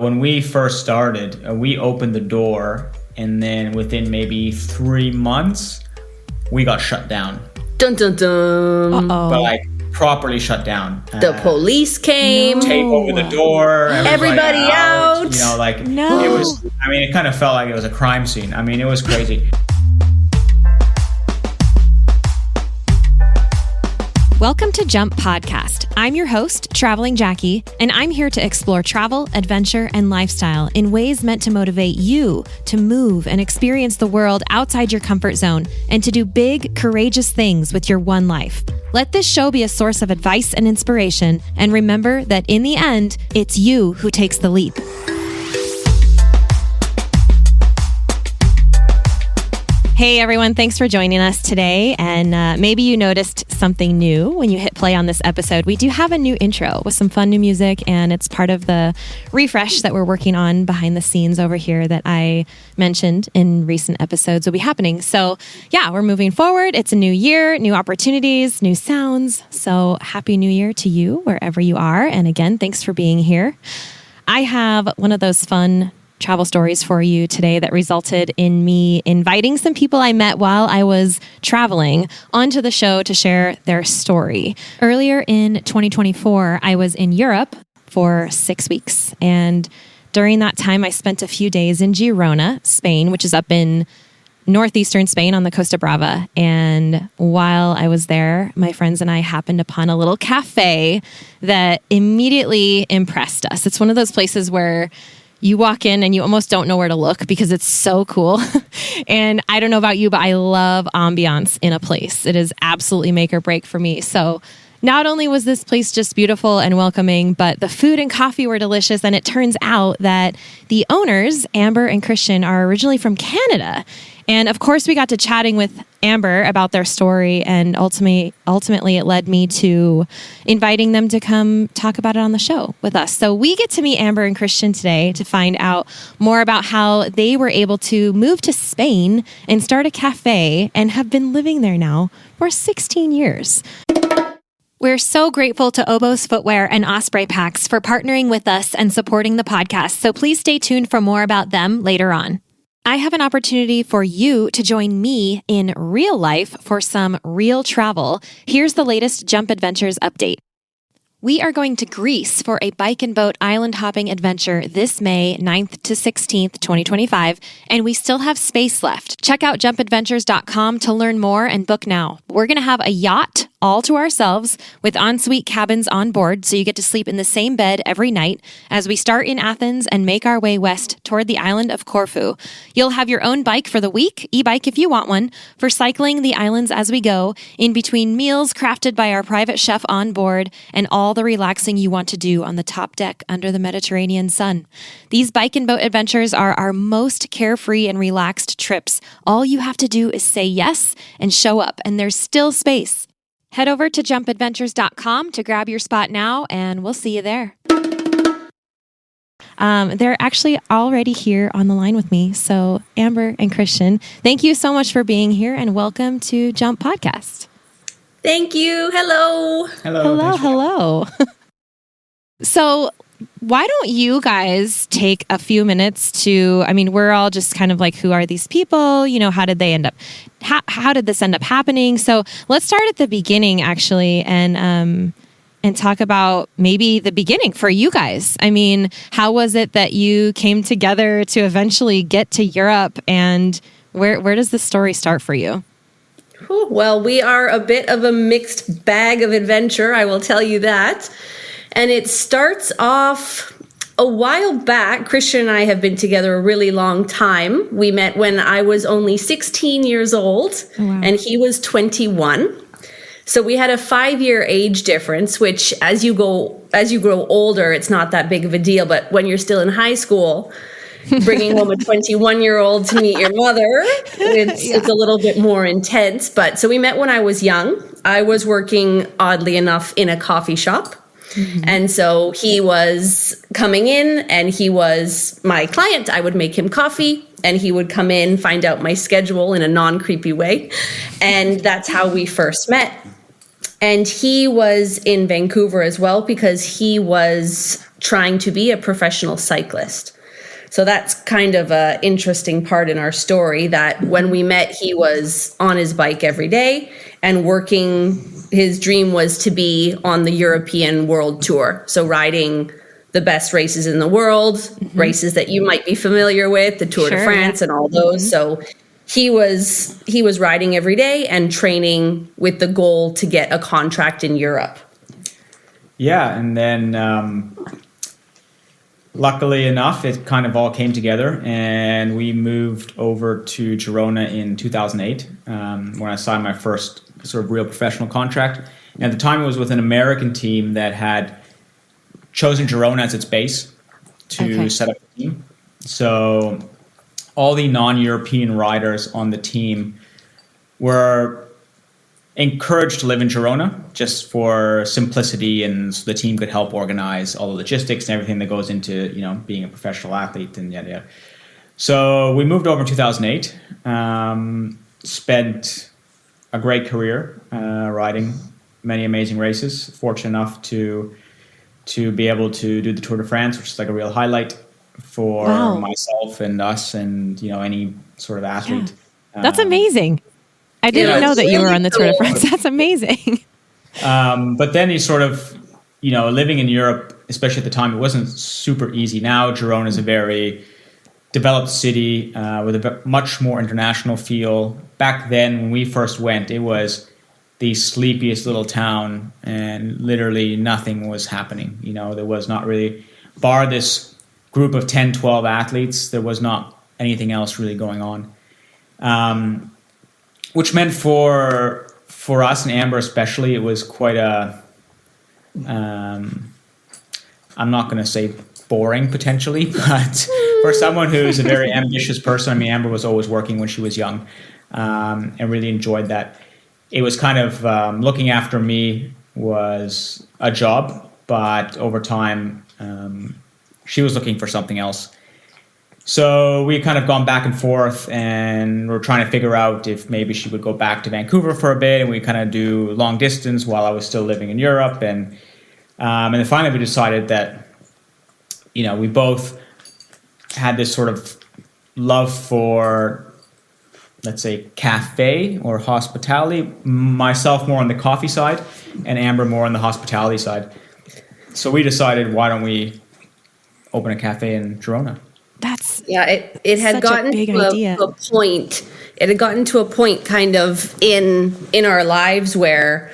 When we first started, we opened the door, and then within maybe 3 months, we got shut down. Dun, dun, dun. Uh-oh. But like properly shut down. The police came. Tape over the door. Everybody out. You know, like No. it was, I mean, it kind of felt like it was a crime scene. I mean, it was crazy. Welcome to Jump Podcast. I'm your host, Traveling Jackie, and I'm here to explore travel, adventure, and lifestyle in ways meant to motivate you to move and experience the world outside your comfort zone and to do big, courageous things with your one life. Let this show be a source of advice and inspiration, and remember that in the end, it's you who takes the leap. Hey everyone, thanks for joining us today. And maybe you noticed something new when you hit play on this episode. We do have a new intro with some fun new music, and it's part of the refresh that we're working on behind the scenes over here that I mentioned in recent episodes will be happening. So yeah, we're moving forward. It's a new year, new opportunities, new sounds. So happy new year to you wherever you are. And again, thanks for being here. I have one of those fun travel stories for you today that resulted in me inviting some people I met while I was traveling onto the show to share their story. Earlier in 2024, I was in Europe for 6 weeks. And during that time, I spent a few days in Girona, Spain, which is up in northeastern Spain on the Costa Brava. And while I was there, my friends and I happened upon a little cafe that immediately impressed us. It's one of those places where you walk in and you almost don't know where to look because it's so cool. And I don't know about you, but I love ambiance in a place. It is absolutely make or break for me. So not only was this place just beautiful and welcoming, but the food and coffee were delicious. And it turns out that the owners, Amber and Christian, are originally from Canada. And of course, we got to chatting with Amber about their story, and ultimately it led me to inviting them to come talk about it on the show with us. So we get to meet Amber and Christian today to find out more about how they were able to move to Spain and start a cafe and have been living there now for 16 years. We're so grateful to Oboz Footwear and Osprey Packs for partnering with us and supporting the podcast. So please stay tuned for more about them later on. I have an opportunity for you to join me in real life for some real travel. Here's the latest Jump Adventures update. We are going to Greece for a bike and boat island hopping adventure this May 9th to 16th, 2025, and we still have space left. Check out jumpadventures.com to learn more and book now. We're going to have a yacht all to ourselves with ensuite cabins on board, so you get to sleep in the same bed every night as we start in Athens and make our way west toward the island of Corfu. You'll have your own bike for the week, e-bike if you want one, for cycling the islands as we go, in between meals crafted by our private chef on board, and all the relaxing you want to do on the top deck under the Mediterranean sun. These bike and boat adventures are our most carefree and relaxed trips. All you have to do is say yes and show up, and there's still space. Head over to jumpadventures.com to grab your spot now, and we'll see you there. They're actually already here on the line with me. So Amber and Christian, thank you so much for being here, and welcome to Jump Podcast. Thank you. Hello. Hello. So why don't you guys take a few minutes to, I mean, we're all just kind of like, who are these people? You know, how did they end up, how did this end up happening? So let's start at the beginning, actually, and talk about maybe the beginning for you guys. I mean, how was it that you came together to eventually get to Europe, and where does the story start for you? Well, we are a bit of a mixed bag of adventure, I will tell you that. And it starts off a while back. Christian and I have been together a really long time. We met when I was only 16 years old, and he was 21. So we had a 5-year age difference, which as you grow older, it's not that big of a deal. But when you're still in high school, bringing home a 21-year-old to meet your mother, it's a little bit more intense. But so we met when I was young. I was working, oddly enough, in a coffee shop. Mm-hmm. And so he was coming in and he was my client. I would make him coffee and he would come in, find out my schedule in a non-creepy way. And that's how we first met. And he was in Vancouver as well because he was trying to be a professional cyclist. So that's kind of an interesting part in our story, that when we met, he was on his bike every day and working. His dream was to be on the European World Tour. So riding the best races in the world, races that you might be familiar with, the Tour de France and all those. So he was riding every day and training with the goal to get a contract in Europe. Yeah, and then luckily enough, it kind of all came together, and we moved over to Girona in 2008 when I signed my first sort of real professional contract. And at the time, it was with an American team that had chosen Girona as its base to set up the team. So all the non-European riders on the team were encouraged to live in Girona just for simplicity, and so the team could help organize all the logistics and everything that goes into, you know, being a professional athlete and yada yada. So we moved over in 2008, spent a great career riding many amazing races. Fortunate enough to be able to do the Tour de France, which is like a real highlight for myself and us and, you know, any sort of athlete. Yeah. That's amazing. I didn't know that you were on the Tour de France. That's amazing. But then you sort of, you know, living in Europe, especially at the time, it wasn't super easy. Now Girona is a very developed city with a much more international feel. Back then, when we first went, it was the sleepiest little town, and literally nothing was happening. You know, there was not really, bar this group of 10, 12 athletes, there was not anything else really going on. Which meant for us and Amber especially, it was quite a, I'm not going to say boring potentially, but for someone who's a very ambitious person, I mean, Amber was always working when she was young and really enjoyed that. It was kind of looking after me was a job, but over time, she was looking for something else. So we kind of gone back and forth, and we're trying to figure out if maybe she would go back to Vancouver for a bit, and we kind of do long distance while I was still living in Europe. And then finally we decided that, you know, we both had this sort of love for, let's say, cafe or hospitality. Myself more on the coffee side, and Amber more on the hospitality side. So we decided, why don't we open a cafe in Girona? It had gotten to a point. It had gotten to a point kind of in our lives where,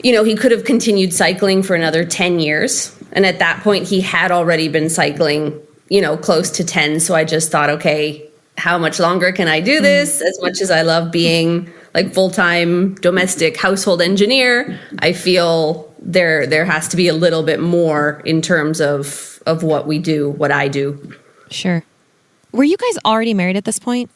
you know, he could have continued cycling for another 10 years. And at that point he had already been cycling, you know, close to 10. So I just thought, okay, how much longer can I do this? As much as I love being like full-time domestic household engineer, I feel there has to be a little bit more in terms of what we do, what I do. Sure. Were you guys already married at this point?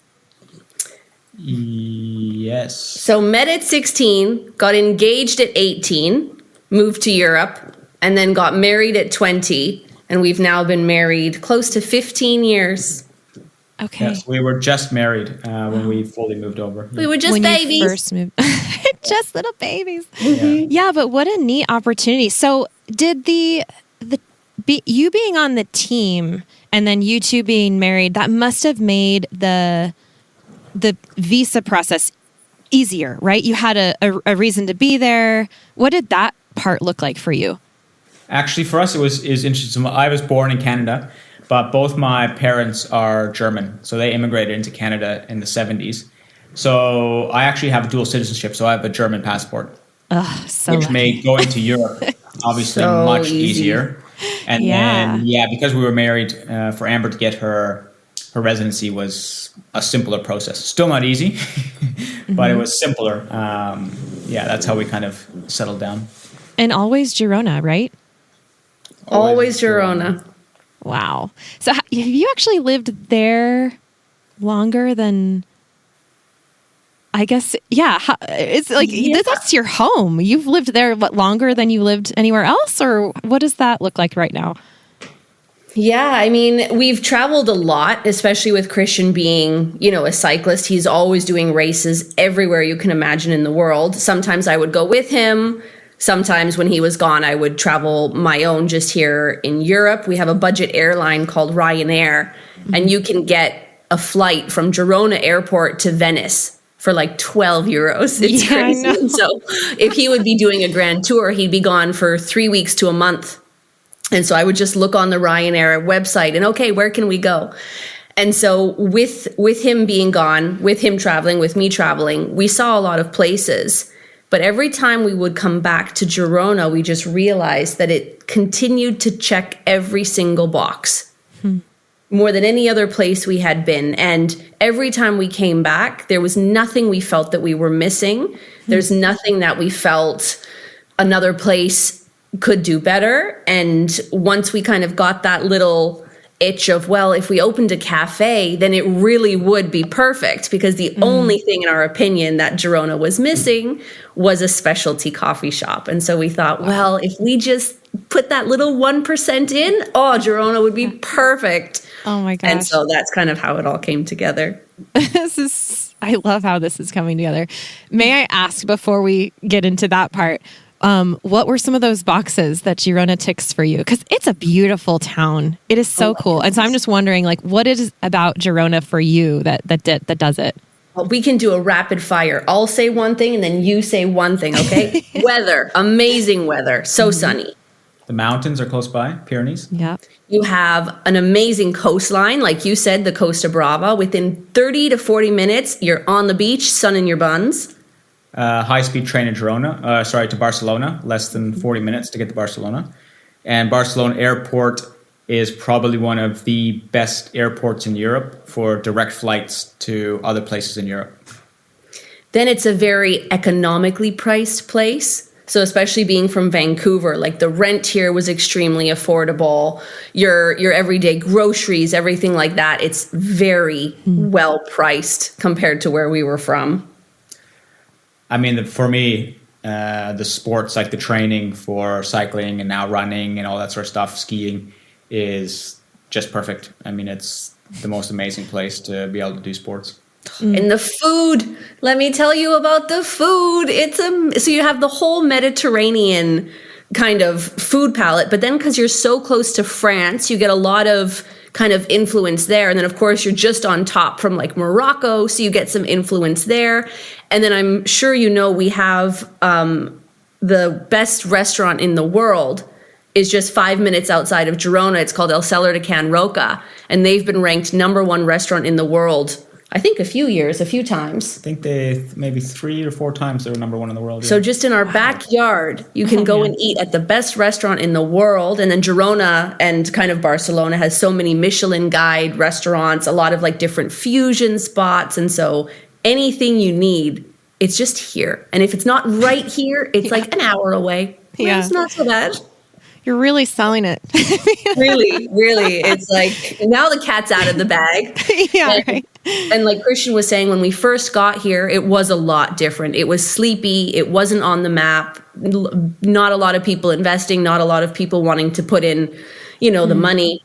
Yes. So met at 16, got engaged at 18, moved to Europe, and then got married at 20. And we've now been married close to 15 years. Okay. Yes, we were just married when we fully moved over. We were just when babies. You first moved. Just little babies. Yeah, but what a neat opportunity. So did you being on the team and then you two being married, that must have made the visa process easier, right? You had a reason to be there. What did that part look like for you? Actually, for us, it was interesting. I was born in Canada, but both my parents are German. So they immigrated into Canada in the 70s. So I actually have dual citizenship. So I have a German passport, which made going to Europe obviously much easier. And then, because we were married, for Amber to get her residency was a simpler process. Still not easy, but it was simpler. That's how we kind of settled down. And always Girona, right? Always Girona. Wow. So have you actually lived there longer than... I guess, it's like, that's your home. You've lived there, longer than you lived anywhere else? Or what does that look like right now? Yeah, I mean, we've traveled a lot, especially with Christian being, you know, a cyclist. He's always doing races everywhere you can imagine in the world. Sometimes I would go with him. sometimes when he was gone, I would travel my own just here in Europe. We have a budget airline called Ryanair, and you can get a flight from Girona airport to Venice for like 12 euros. It's crazy. So if he would be doing a grand tour, he'd be gone for 3 weeks to a month. And so I would just look on the Ryanair website and, okay, where can we go? And so with him being gone, with him traveling, with me traveling, we saw a lot of places. But every time we would come back to Girona, we just realized that it continued to check every single box. More than any other place we had been. And every time we came back, there was nothing we felt that we were missing. There's nothing that we felt another place could do better. And once we kind of got that little itch of, well, if we opened a cafe, then it really would be perfect, because the only thing, in our opinion, that Girona was missing was a specialty coffee shop. And so we thought, well, if we just put that little 1% in, Girona would be perfect. Oh my gosh. And so that's kind of how it all came together. I love how this is coming together. May I ask, before we get into that part, what were some of those boxes that Girona ticks for you? Because it's a beautiful town. It is so cool. And so I'm just wondering, like, what is about Girona for you that does it? Well, we can do a rapid fire. I'll say one thing and then you say one thing, okay? Weather, amazing weather, so sunny. The mountains are close by, Pyrenees. Yeah. You have an amazing coastline. Like you said, the Costa Brava. Within 30 to 40 minutes, you're on the beach, sun in your buns. High-speed train to Barcelona, less than 40 minutes to get to Barcelona. And Barcelona Airport is probably one of the best airports in Europe for direct flights to other places in Europe. Then it's a very economically priced place. So especially being from Vancouver, like the rent here was extremely affordable. Your everyday groceries, everything like that, it's very well priced compared to where we were from. I mean, for me, the sports, like the training for cycling and now running and all that sort of stuff, skiing, is just perfect. I mean, it's the most amazing place to be able to do sports. And the food, let me tell you about the food. So you have the whole Mediterranean kind of food palette, but then because you're so close to France, you get a lot of kind of influence there. And then of course you're just on top from like Morocco, so you get some influence there. And then I'm sure you know we have the best restaurant in the world is just 5 minutes outside of Girona. It's called El Cellar de Can Roca, and they've been ranked #1 restaurant in the world, I think a few times. I think they maybe 3 or 4 times they were #1 in the world. Yeah. So just in our backyard, you can go and eat at the best restaurant in the world. And then Girona and kind of Barcelona has so many Michelin guide restaurants, a lot of like different fusion spots. And so anything you need, it's just here. And if it's not right here, it's like an hour away. Yeah. It's not so bad. You're really selling it. Really. It's like now the cat's out of the bag. Yeah, right. And like Christian was saying, when we first got here, it was a lot different. It was sleepy. It wasn't on the map. Not a lot of people investing, not a lot of people wanting to put in, the money.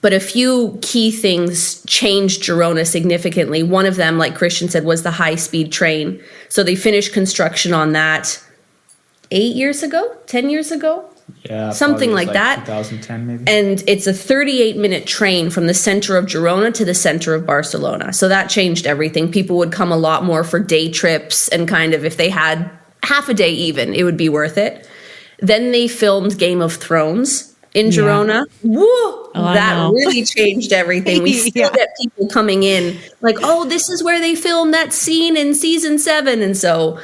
But a few key things changed Girona significantly. One of them, like Christian said, was the high-speed train. So they finished construction on that 10 years ago. Yeah, something like that. 2010 maybe. And it's a 38-minute train from the center of Girona to the center of Barcelona. So that changed everything. People would come a lot more for day trips, and kind of if they had half a day even, it would be worth it. Then they filmed Game of Thrones in Girona. Yeah. Woo! That really changed everything. We still get people coming in like, this is where they filmed that scene in season 7. And so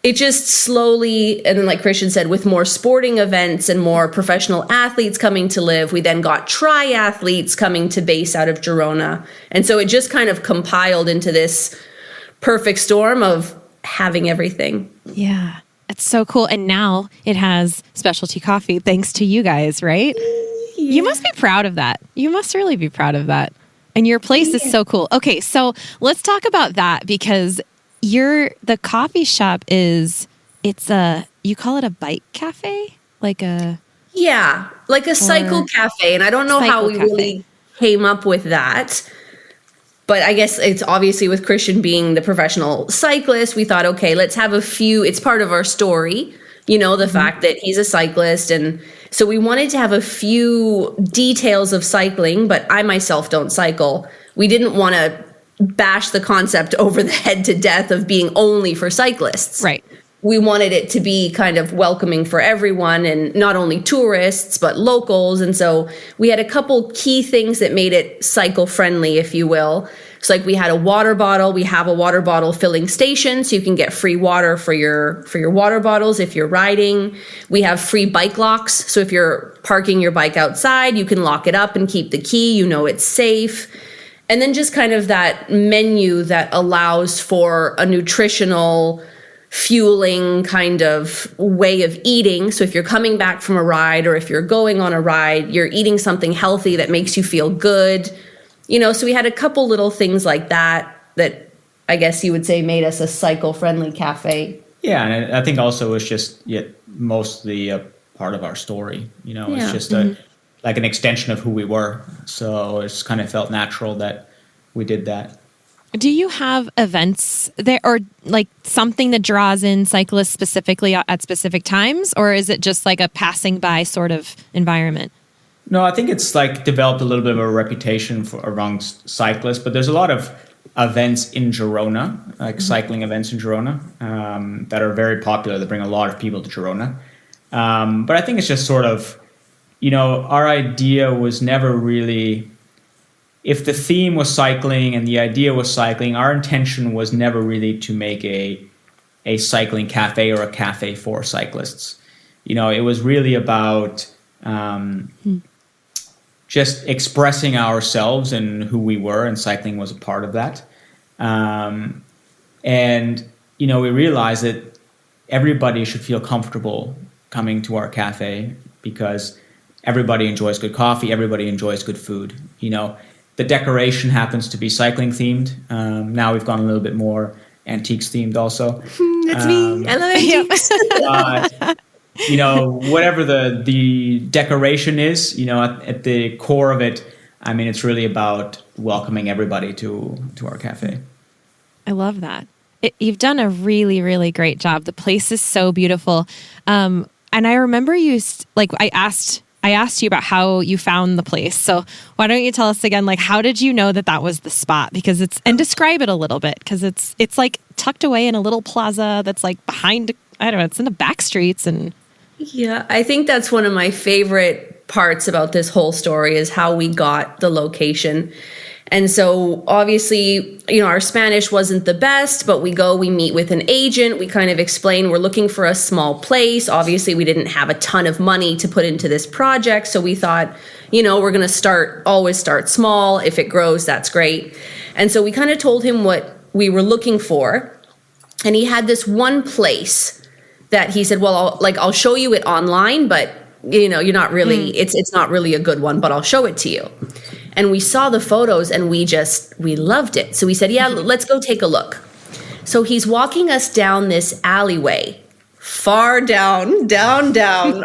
it just slowly, and then like Christian said, with more sporting events and more professional athletes coming to live, we then got triathletes coming to base out of Girona. And so it just kind of compiled into this perfect storm of having everything. Yeah, it's so cool. And now it has specialty coffee thanks to you guys, right? Yeah. You must be proud of that. You must really be proud of that. And your place is so cool. Okay, so let's talk about that, because the coffee shop you call it a bike cafe? Like a cycle cafe. And I don't know how we really came up with that. But I guess it's obviously with Christian being the professional cyclist, we thought, okay, let's have it's part of our story. the fact that he's a cyclist. And so we wanted to have a few details of cycling, but I myself don't cycle. We didn't want to bash the concept over the head to death of being only for cyclists. Right. We wanted it to be kind of welcoming for everyone, and not only tourists, but locals. And so we had a couple key things that made it cycle friendly, if you will. So like we had a water bottle. We have a water bottle filling station, so you can get free water for your water bottles if you're riding. We have free bike locks. So if you're parking your bike outside, you can lock it up and keep the key. It's safe. And then just kind of that menu that allows for a nutritional, fueling kind of way of eating. So if you're coming back from a ride, or if you're going on a ride, you're eating something healthy that makes you feel good. So we had a couple little things like that I guess you would say made us a cycle-friendly cafe. Yeah, and I think also it's just mostly a part of our story. It's just like an extension of who we were. So it's kind of felt natural that we did that. Do you have events there, or like something that draws in cyclists specifically at specific times, or is it just like a passing by sort of environment? No, I think it's like developed a little bit of a reputation amongst cyclists, but there's a lot of events in Girona, like cycling events in Girona, that are very popular, that bring a lot of people to Girona. But I think it's just sort of, our idea was never really, if the theme was cycling and the idea was cycling, our intention was never really to make a cycling cafe or a cafe for cyclists. It was really about just expressing ourselves and who we were, and cycling was a part of that. And we realized that everybody should feel comfortable coming to our cafe, because everybody enjoys good coffee, everybody enjoys good food. The decoration happens to be cycling themed. Now we've gone a little bit more antiques themed also. That's me. I love antiques. Whatever the decoration is, at the core of it, I mean, it's really about welcoming everybody to our cafe. I love that. You've done a really, really great job. The place is so beautiful. And I remember I asked you about how you found the place. So why don't you tell us again, like, how did you know that was the spot? Because and describe it a little bit, because it's like tucked away in a little plaza that's like behind, I don't know, it's in the back streets. And yeah, I think that's one of my favorite parts about this whole story, is how we got the location. And so obviously, our Spanish wasn't the best, but we meet with an agent. We kind of explain we're looking for a small place. Obviously, we didn't have a ton of money to put into this project. So we thought, we're going to always start small. If it grows, that's great. And so we kind of told him what we were looking for. And he had this one place that he said, well, I'll show you it online, but you're not really, it's not really a good one, but I'll show it to you. And we saw the photos and we loved it. So we said, yeah, let's go take a look. So he's walking us down this alleyway, far down,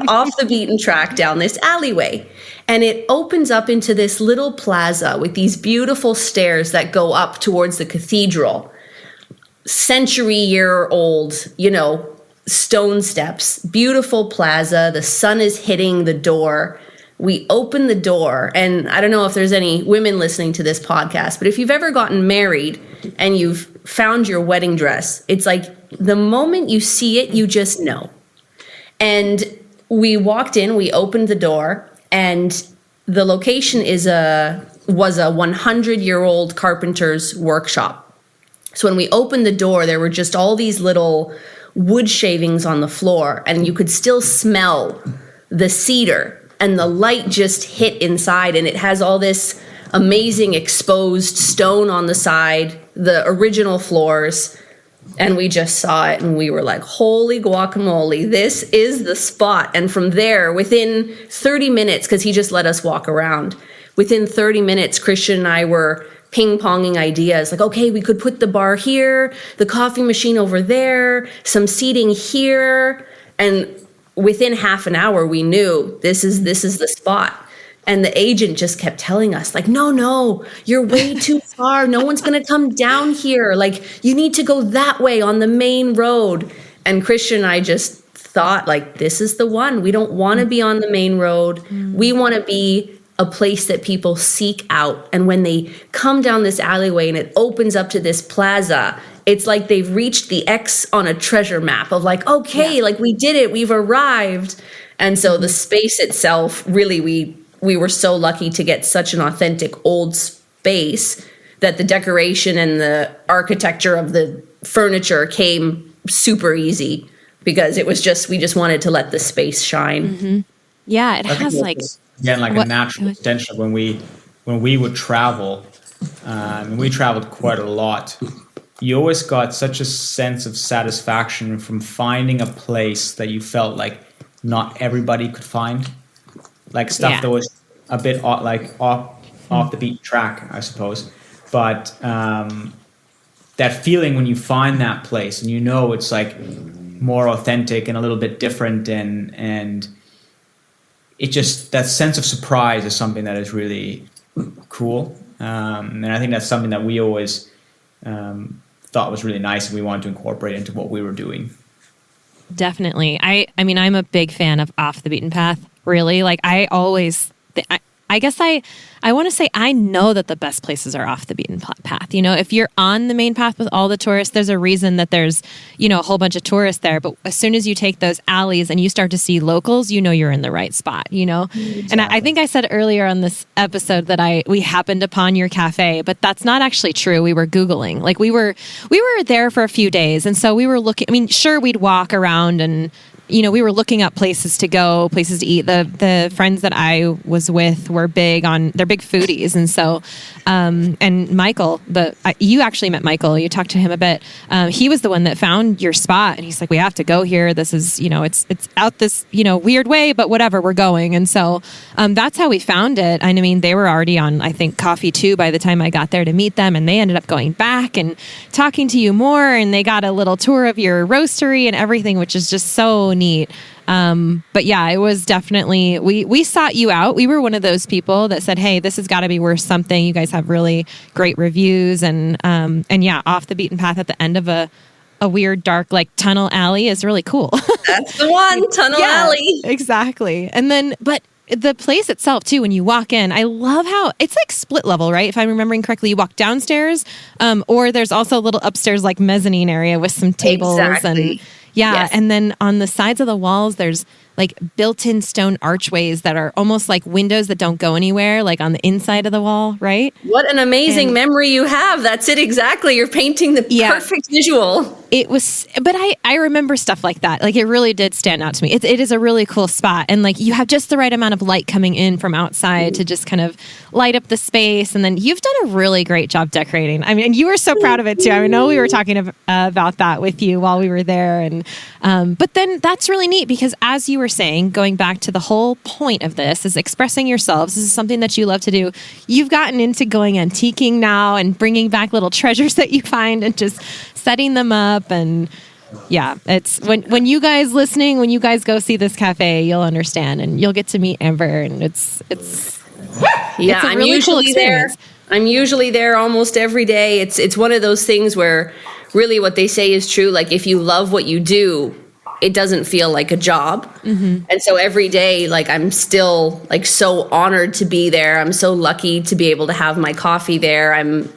off the beaten track, down this alleyway. And it opens up into this little plaza with these beautiful stairs that go up towards the cathedral. Century-year-old, stone steps, beautiful plaza. The sun is hitting the door. We open the door, and I don't know if there's any women listening to this podcast, but if you've ever gotten married and you've found your wedding dress, it's like the moment you see it, you just know. And we walked in, we opened the door, and the location was a 100-year-old carpenter's workshop. So when we opened the door, there were just all these little wood shavings on the floor, and you could still smell the cedar, and the light just hit inside, and it has all this amazing exposed stone on the side, the original floors. And we just saw it and we were like, holy guacamole, this is the spot. And from there, within 30 minutes, because he just let us walk around, within 30 minutes, Christian and I were ping-ponging ideas like, okay, we could put the bar here, the coffee machine over there, some seating here. And within half an hour, we knew this is the spot. And the agent just kept telling us, like, no, you're way too far. No one's going to come down here. Like, you need to go that way on the main road. And Christian and I just thought, like, this is the one. We don't want to be on the main road. We want to be a place that people seek out. And when they come down this alleyway and it opens up to this plaza, it's like they've reached the X on a treasure map of like, okay, like we did it, we've arrived. And so the space itself, really, we were so lucky to get such an authentic old space that the decoration and the architecture of the furniture came super easy, because it was just, we just wanted to let the space shine. Yeah, it has like, again, like a natural extension. When we would travel, and we traveled quite a lot, you always got such a sense of satisfaction from finding a place that you felt like not everybody could find, like stuff that was a bit off the beaten track, I suppose. But that feeling when you find that place and you know it's like more authentic and a little bit different, and it just, that sense of surprise is something that is really cool. And I think that's something that we always thought was really nice, and we wanted to incorporate into what we were doing. Definitely. I mean, I'm a big fan of off the beaten path, really. Like, I always, I guess I want to say I know that the best places are off the beaten path. You know, if you're on the main path with all the tourists, there's a reason that there's, you know, a whole bunch of tourists there. But as soon as you take those alleys and you start to see locals, you know you're in the right spot, you know? Exactly. And I think I said earlier on this episode that we happened upon your cafe, but that's not actually true. We were Googling. Like, we were there for a few days. And so we were looking, I mean, sure, we'd walk around and, you know, we were looking up places to go, places to eat. The friends that I was with were they're big foodies. And so, and Michael, you actually met Michael, you talked to him a bit. He was the one that found your spot, and he's like, we have to go here. This is, you know, it's out this, you know, weird way, but whatever, we're going. And so, that's how we found it. And I mean, they were already on, I think, coffee too by the time I got there to meet them, and they ended up going back and talking to you more, and they got a little tour of your roastery and everything, which is just so neat. But yeah, it was definitely, we sought you out. We were one of those people that said, hey, this has got to be worth something. You guys have really great reviews, and yeah, off the beaten path at the end of a weird dark like tunnel alley is really cool. That's the one, tunnel alley. Exactly. And then, but the place itself too, when you walk in, I love how it's like split level, right? If I'm remembering correctly, you walk downstairs, or there's also a little upstairs like mezzanine area with some tables. Exactly. And yes. And then on the sides of the walls, there's like built-in stone archways that are almost like windows that don't go anywhere, like on the inside of the wall, right? What an amazing memory you have. That's it exactly. You're painting the perfect visual. It was, but I remember stuff like that. Like, it really did stand out to me. It is a really cool spot. And like, you have just the right amount of light coming in from outside to just kind of light up the space. And then you've done a really great job decorating. I mean, and you were so proud of it too. I know we were talking about that with you while we were there. And, but then that's really neat, because as you were saying, going back to the whole point of this is expressing yourselves. This is something that you love to do. You've gotten into going antiquing now and bringing back little treasures that you find and just setting them up. And yeah, it's when you guys listening, when you guys go see this cafe, you'll understand, and you'll get to meet Amber, and it's yeah, a really cool experience. I'm usually there almost every day. It's one of those things where really what they say is true. Like, if you love what you do, it doesn't feel like a job. And so every day, like, I'm still like so honored to be there. I'm so lucky to be able to have my coffee there. I'm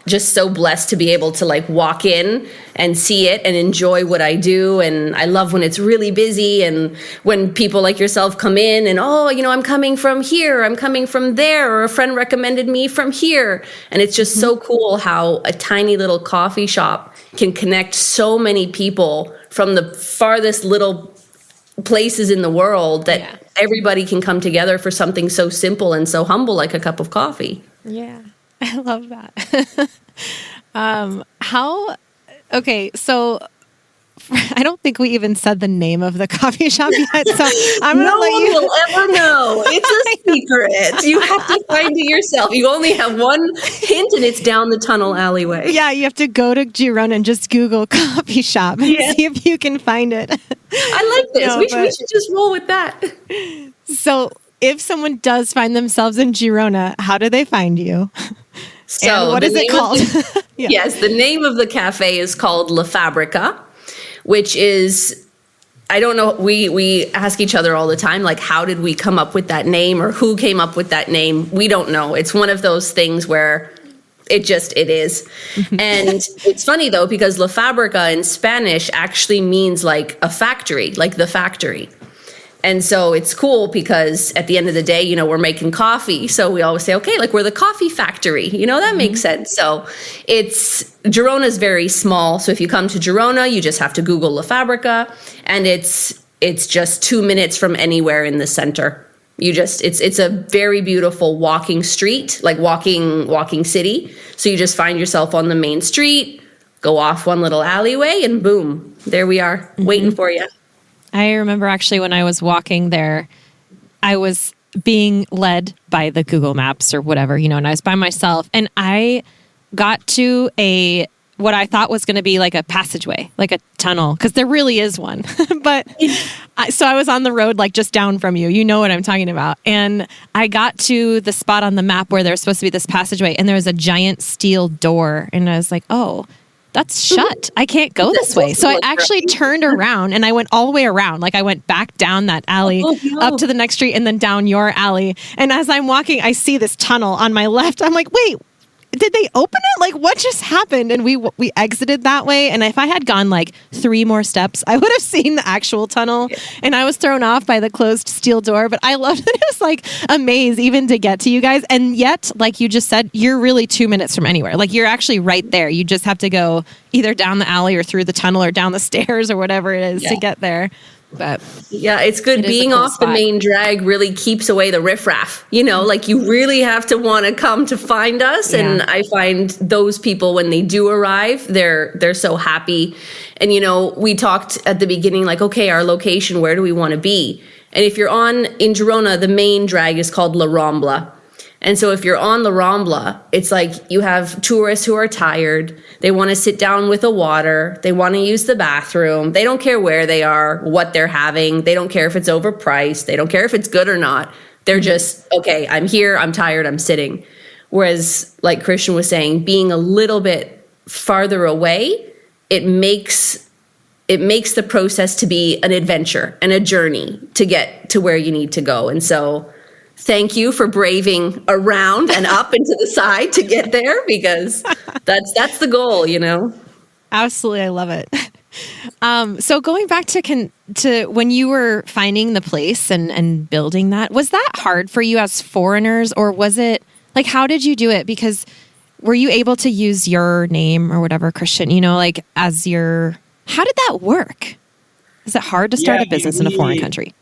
just so blessed to be able to like walk in and see it and enjoy what I do. And I love when it's really busy, and when people like yourself come in and, oh, you know, I'm coming from here, I'm coming from there, or a friend recommended me from here. And it's just so cool how a tiny little coffee shop can connect so many people from the farthest little places in the world, that everybody can come together for something so simple and so humble, like a cup of coffee. Yeah, I love that. Okay, so I don't think we even said the name of the coffee shop yet, so I'm going to let you. No one will ever know. It's a secret. You have to find it yourself. You only have one hint, and it's down the tunnel alleyway. Yeah, you have to go to Girona and just Google coffee shop and see if you can find it. I like this. No, we should just roll with that. So if someone does find themselves in Girona, how do they find you? So and what is it called? Yes, the name of the cafe is called La Fabrica, which is I don't know. We ask each other all the time, like, how did we come up with that name, or who came up with that name? We don't know. It's one of those things where it is. And it's funny though, because La Fábrica in Spanish actually means like a factory, like the factory. And so it's cool because at the end of the day, we're making coffee. So we always say, okay, like we're the coffee factory, that makes sense. So Girona is very small. So if you come to Girona, you just have to Google La Fábrica, and it's just 2 minutes from anywhere in the center. It's a very beautiful walking street, like walking city. So you just find yourself on the main street, go off one little alleyway, and boom, there we are, waiting for you. I remember actually when I was walking there, I was being led by the Google Maps or whatever, and I was by myself, and I got to what I thought was going to be like a passageway, like a tunnel, because there really is one. But so I was on the road, like just down from you. You know what I'm talking about. And I got to the spot on the map where there was supposed to be this passageway, and there was a giant steel door. And I was like, oh, that's shut. I can't go this way. So I actually turned around and I went all the way around. Like I went back down that alley, up to the next street, and then down your alley. And as I'm walking, I see this tunnel on my left. I'm like, wait, did they open it? Like, what just happened? And we exited that way. And if I had gone like 3 more steps, I would have seen the actual tunnel. And I was thrown off by the closed steel door. But I loved that it was like a maze even to get to you guys. And yet, like you just said, you're really 2 minutes from anywhere. Like you're actually right there. You just have to go either down the alley or through the tunnel or down the stairs or whatever it is to get there. But yeah, it's good. Being off the main drag really keeps away the riffraff. Like you really have to want to come to find us. Yeah. And I find those people, when they do arrive, they're so happy. And we talked at the beginning, like, okay, our location, where do we want to be? And if you're in Girona, the main drag is called La Rambla. And so if you're on La Rambla, it's like you have tourists who are tired. They want to sit down with a water. They want to use the bathroom. They don't care where they are, what they're having. They don't care if it's overpriced. They don't care if it's good or not. They're just, okay, I'm here. I'm tired. I'm sitting. Whereas, like Christian was saying, being a little bit farther away, it makes the process to be an adventure and a journey to get to where you need to go. And so thank you for braving around and up and to the side to get there, because that's the goal, Absolutely. I love it. So going back to when you were finding the place and building that, was that hard for you as foreigners, or was it like, how did you do it? Because were you able to use your name or whatever, Christian, like as how did that work? Is it hard to start a business in a foreign country?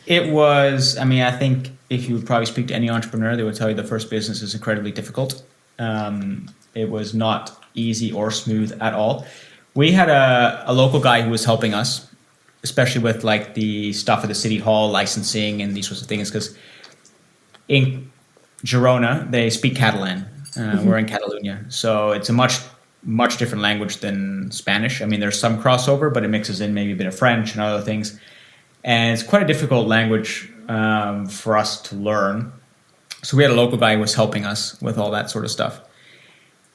It was, I think if you would probably speak to any entrepreneur, they would tell you the first business is incredibly difficult. It was not easy or smooth at all. We had a local guy who was helping us, especially with like the stuff at the city hall, licensing and these sorts of things, because in Girona, they speak Catalan. We're in Catalonia. So it's a much different language than Spanish. There's some crossover, but it mixes in maybe a bit of French and other things. And it's quite a difficult language for us to learn. So we had a local guy who was helping us with all that sort of stuff.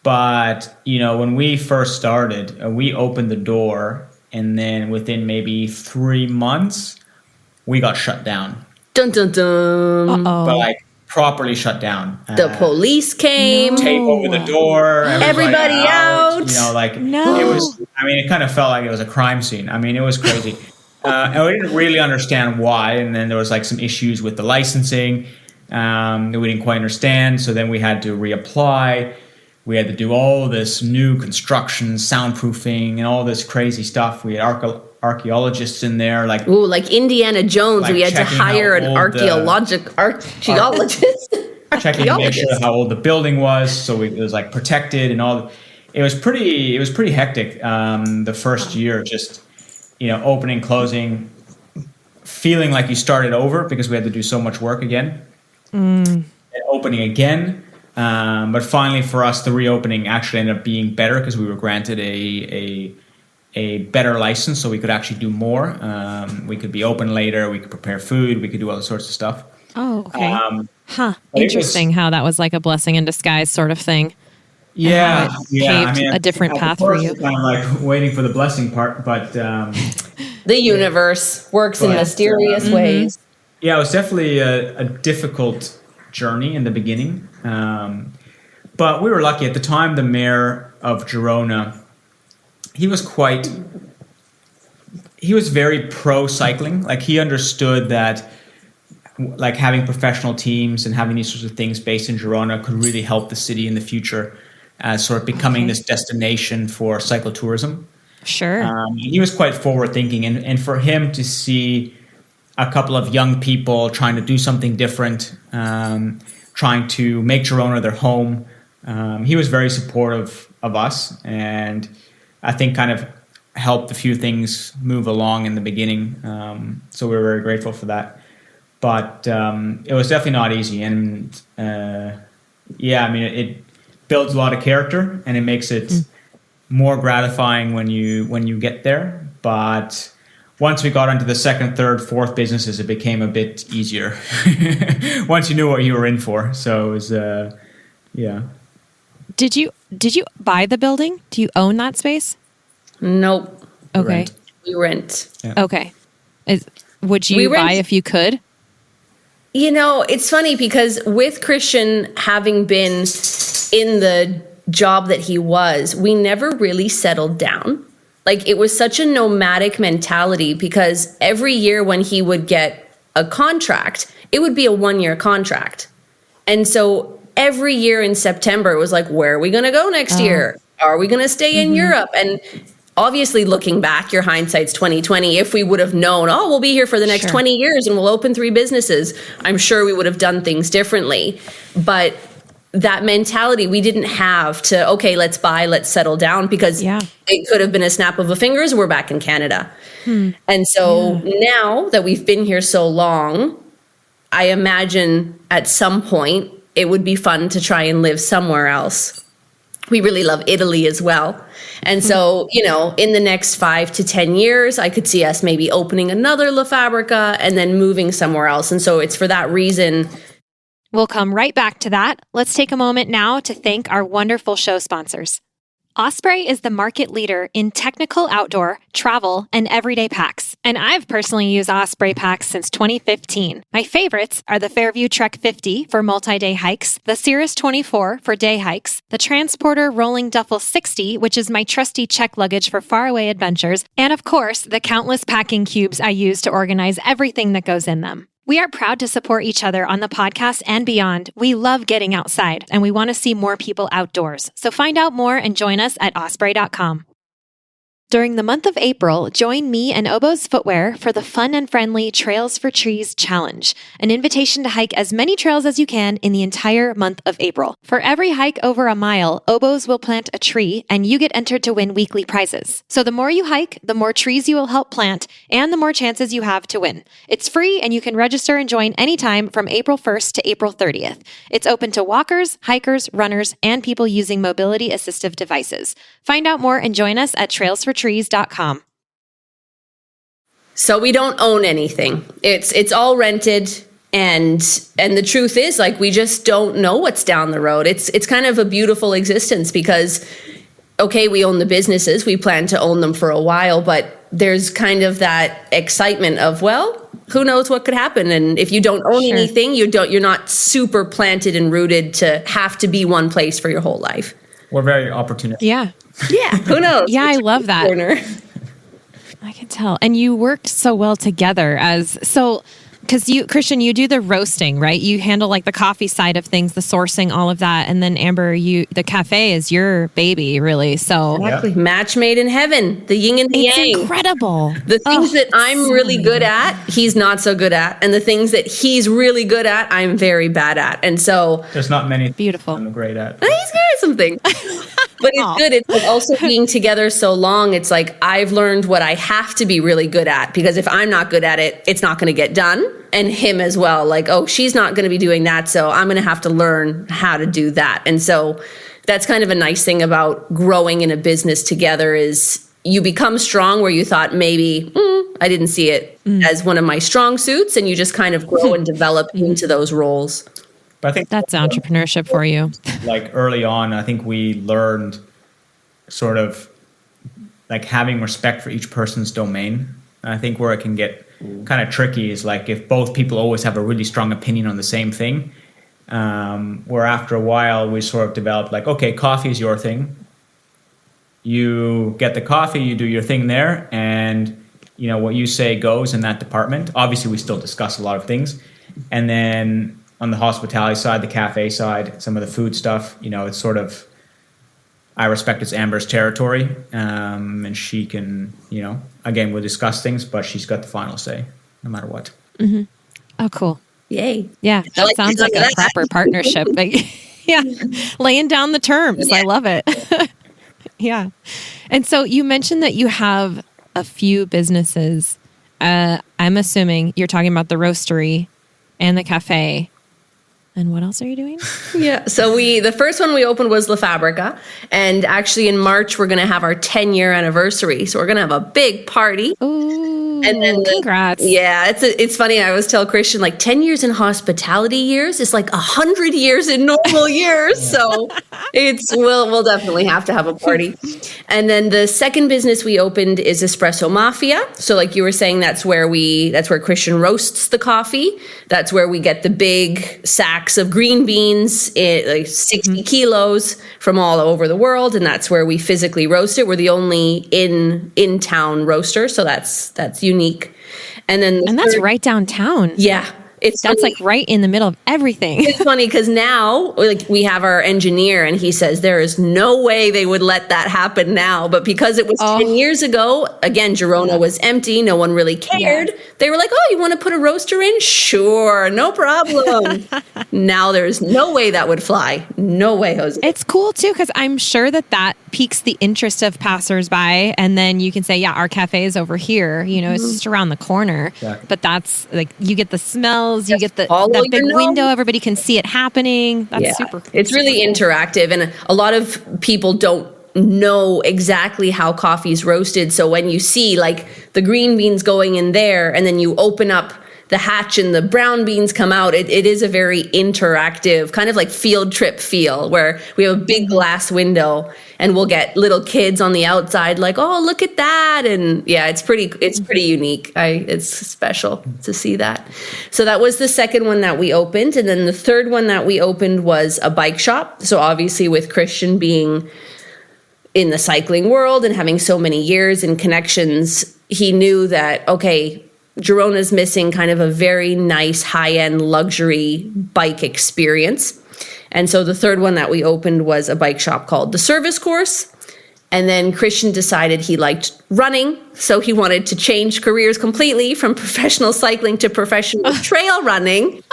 But, when we first started, we opened the door, and then within maybe 3 months, we got shut down. Dun, dun, dun. Uh-oh. But like properly shut down. The police came. Tape over the door. Everybody out. It was, it kind of felt like it was a crime scene. It was crazy. And we didn't really understand why. And then there was like some issues with the licensing that we didn't quite understand. So then we had to reapply. We had to do all this new construction, soundproofing, and all this crazy stuff. We had archaeologists in there. Like Indiana Jones, we had to hire an archaeologist. Checking to make sure how old the building was. So it was like protected and all. It was pretty hectic the first year, just opening, closing, feeling like you started over because we had to do so much work again. And opening again. But finally for us, the reopening actually ended up being better because we were granted a better license, so we could actually do more. We could be open later. We could prepare food. We could do all sorts of stuff. Oh, okay. Interesting how that was like a blessing in disguise sort of thing. Yeah. Paved a different path for you. Kind of like waiting for the blessing part, but The universe works in mysterious ways. Yeah, it was definitely a difficult journey in the beginning. But we were lucky. At the time, the mayor of Girona, he was very pro cycling. Like, he understood that like having professional teams and having these sorts of things based in Girona could really help the city in the future as sort of becoming this destination for cyclotourism. Sure. He was quite forward thinking, and for him to see a couple of young people trying to do something different, trying to make Girona their home, he was very supportive of us, and I think kind of helped a few things move along in the beginning. So we were very grateful for that. But it was definitely not easy. And it builds a lot of character, and it makes it more gratifying when you get there. But once we got into the second, third, fourth businesses, it became a bit easier once you knew what you were in for. So it was, Did you buy the building? Do you own that space? Nope. Okay. We rent. Yeah. Okay. Would you buy if you could? You know, it's funny because with Christian having been in the job that he was, we never really settled down. Like, it was such a nomadic mentality because every year when he would get a contract, it would be a 1-year contract. And so every year in September, it was like, where are we going to go next year? Are we going to stay in Europe? And obviously, looking back, your hindsight's 2020. If we would have known, we'll be here for the next 20 years and we'll open 3 businesses, I'm sure we would have done things differently. But that mentality we didn't have to, okay, let's buy, let's settle down, because it could have been a snap of a fingers. We're back in Canada. And so now that we've been here so long, I imagine at some point it would be fun to try and live somewhere else. We really love Italy as well. And so, you know, in the next 5 to 10 years, I could see us maybe opening another La Fabrica and then moving somewhere else. And so it's for that reason. We'll come right back to that. Let's take a moment now to thank our wonderful show sponsors. Osprey is the market leader in technical outdoor, travel, and everyday packs. And I've personally used Osprey packs since 2015. My favorites are the Fairview Trek 50 for multi-day hikes, the Cirrus 24 for day hikes, the Transporter Rolling Duffel 60, which is my trusty check luggage for faraway adventures, and of course, the countless packing cubes I use to organize everything that goes in them. We are proud to support each other on the podcast and beyond. We love getting outside, and we want to see more people outdoors. So find out more and join us at osprey.com. During the month of April, join me and Oboz Footwear for the fun and friendly Trails for Trees Challenge, an invitation to hike as many trails as you can in the entire month of April. For every hike over a mile, Oboz will plant a tree, and you get entered to win weekly prizes. So the more you hike, the more trees you will help plant, and the more chances you have to win. It's free, and you can register and join anytime from April 1st to April 30th. It's open to walkers, hikers, runners, and people using mobility assistive devices. Find out more and join us at trailsfortrees.com. So we don't own anything. It's all rented, and the truth is, like, we just don't know what's down the road. It's kind of a beautiful existence because, okay, we own the businesses, we plan to own them for a while, but there's kind of that excitement of, well, who knows what could happen? And if you don't own anything, you're not super planted and rooted to have to be one place for your whole life. We're very opportunistic. Yeah. Yeah, who knows? Yeah, I love that. Corner. I can tell. And you worked so well together because Christian, you do the roasting, right? You handle like the coffee side of things, the sourcing, all of that. And then Amber, the cafe is your baby, really. So exactly. Match made in heaven, the yin and the yang. It's incredible. The things that I'm really good at, he's not so good at. And the things that he's really good at, I'm very bad at. And so there's not many beautiful I'm great at. He's good at something. But it's good. It's like also being together so long. It's like I've learned what I have to be really good at, because if I'm not good at it, it's not going to get done. And him as well. Like, oh, she's not going to be doing that, so I'm going to have to learn how to do that. And so that's kind of a nice thing about growing in a business together is you become strong where you thought maybe I didn't see it as one of my strong suits, and you just kind of grow and develop into those roles. But I think that's entrepreneurship for you. Like early on, I think we learned sort of like having respect for each person's domain. I think where it can get kind of tricky is like if both people always have a really strong opinion on the same thing, where after a while we sort of develop like, okay, coffee is your thing. You get the coffee, you do your thing there, and you know what you say goes in that department. Obviously, we still discuss a lot of things, and then on the hospitality side, the cafe side, some of the food stuff, you know, it's sort of, I respect it's Amber's territory, and she can, you know, again, we'll discuss things, but she's got the final say, no matter what. Mm-hmm. Oh, cool. Yay. Yeah, that sounds like a proper partnership. Yeah, laying down the terms. Yeah. I love it. Yeah. And so you mentioned that you have a few businesses. I'm assuming you're talking about the roastery and the cafe. And what else are you doing? Yeah. So the first one we opened was La Fabrica. And actually in March, we're going to have our 10-year anniversary. So we're going to have a big party. Ooh, and then congrats. Yeah. It's funny. I always tell Christian, like 10 years in hospitality years is like 100 years in normal years. So we'll definitely have to have a party. And then the second business we opened is Espresso Mafia. So like you were saying, that's where Christian roasts the coffee. That's where we get the big sacks of green beans, like 60 kilos from all over the world. And that's where we physically roast it. We're the only in-town roaster. So that's unique. And that's right downtown. Yeah. That's like right in the middle of everything. It's funny because now like we have our engineer and he says there is no way they would let that happen now. But because it was 10 years ago, again, Girona was empty. No one really cared. Yeah. They were like, oh, you want to put a roaster in? Sure. No problem. Now there's no way that would fly. No way, Jose. It's cool too because I'm sure that piques the interest of passersby. And then you can say, yeah, our cafe is over here. You know, it's just around the corner. Yeah. But that's like, you get the smell. You get that big window. Everybody can see it happening. That's super cool. It's really interactive. And a lot of people don't know exactly how coffee is roasted. So when you see like the green beans going in there and then you open up the hatch and the brown beans come out, it is a very interactive kind of like field trip feel where we have a big glass window and we'll get little kids on the outside like, oh, look at that. And yeah, it's pretty unique. It's special to see that. So that was the second one that we opened. And then the third one that we opened was a bike shop. So obviously with Christian being in the cycling world and having so many years and connections, he knew that, okay, Girona's missing kind of a very nice high-end luxury bike experience. And so the third one that we opened was a bike shop called The Service Course. And then Christian decided he liked running. So he wanted to change careers completely from professional cycling to professional trail running.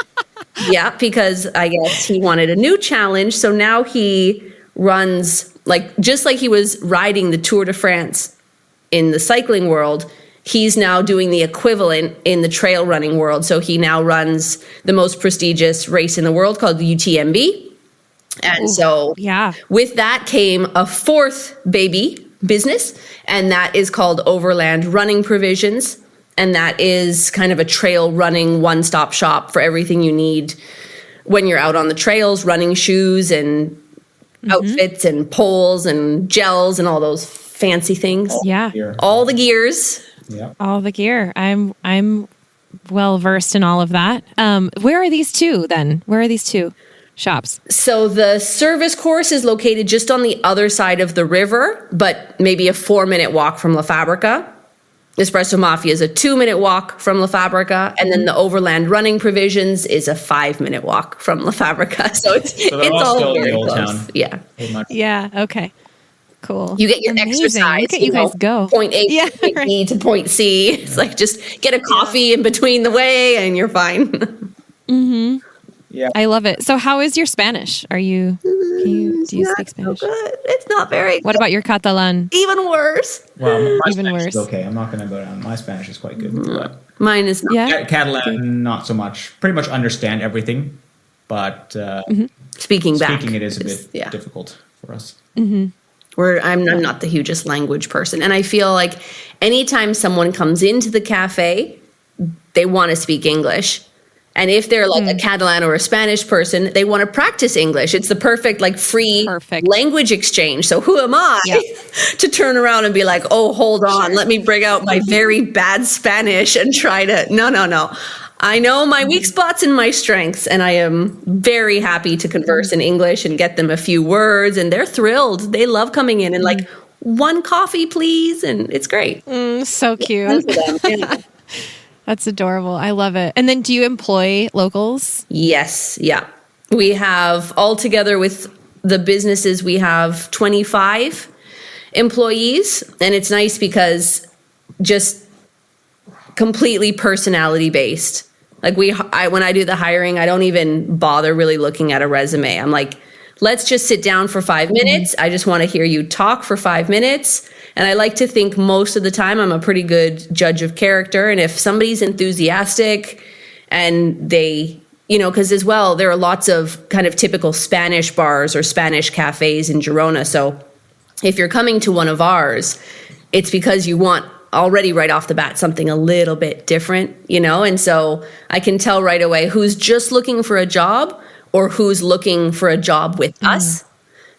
Yeah, because I guess he wanted a new challenge. So now he runs just like he was riding the Tour de France in the cycling world. He's now doing the equivalent in the trail running world. So he now runs the most prestigious race in the world called the UTMB. And with that came a fourth baby business, and that is called Overland Running Provisions. And that is kind of a trail running one-stop shop for everything you need when you're out on the trails, running shoes and outfits and poles and gels and all those fancy things. All the gears. Yeah. All the gear. I'm well versed in all of that. Where are these two then? Where are these two shops? So the Service Course is located just on the other side of the river, but maybe a 4-minute walk from La Fabrica. Espresso Mafia is a 2-minute walk from La Fabrica, and then the Overland Running Provisions is a 5-minute walk from La Fabrica. So it's all very close. Town. Yeah. Yeah. Okay. Cool. You get your exercise. Look at you guys go. Point A to point B to point C. It's like just get a coffee in between the way and you're fine. Mm-hmm. Yeah. I love it. So how is your Spanish? Do you speak Spanish? So good. It's not very good. What about your Catalan? Even worse. Well, my Spanish is okay. I'm not going to go down. My Spanish is quite good. But mine is not. Yeah. Good. Not so much. Pretty much understand everything, but speaking it is a bit difficult for us. Mm-hmm. I'm not the hugest language person. And I feel like anytime someone comes into the cafe, they want to speak English. And if they're like a Catalan or a Spanish person, they want to practice English. It's the perfect, like free language exchange. So who am I to turn around and be like, oh, hold on, let me bring out my very bad Spanish and try to, no. I know my weak spots and my strengths, and I am very happy to converse in English and get them a few words, and they're thrilled. They love coming in and like, one coffee, please. And it's great. So cute. That's adorable. I love it. And then do you employ locals? Yes. Yeah. We have altogether with the businesses, we have 25 employees. And it's nice because just completely personality based. Like when I do the hiring, I don't even bother really looking at a resume. I'm like, let's just sit down for 5 minutes. I just want to hear you talk for 5 minutes. And I like to think most of the time I'm a pretty good judge of character. And if somebody's enthusiastic and they, because as well, there are lots of kind of typical Spanish bars or Spanish cafes in Girona. So if you're coming to one of ours, it's because you want already right off the bat something a little bit different, And so I can tell right away who's just looking for a job or who's looking for a job with us,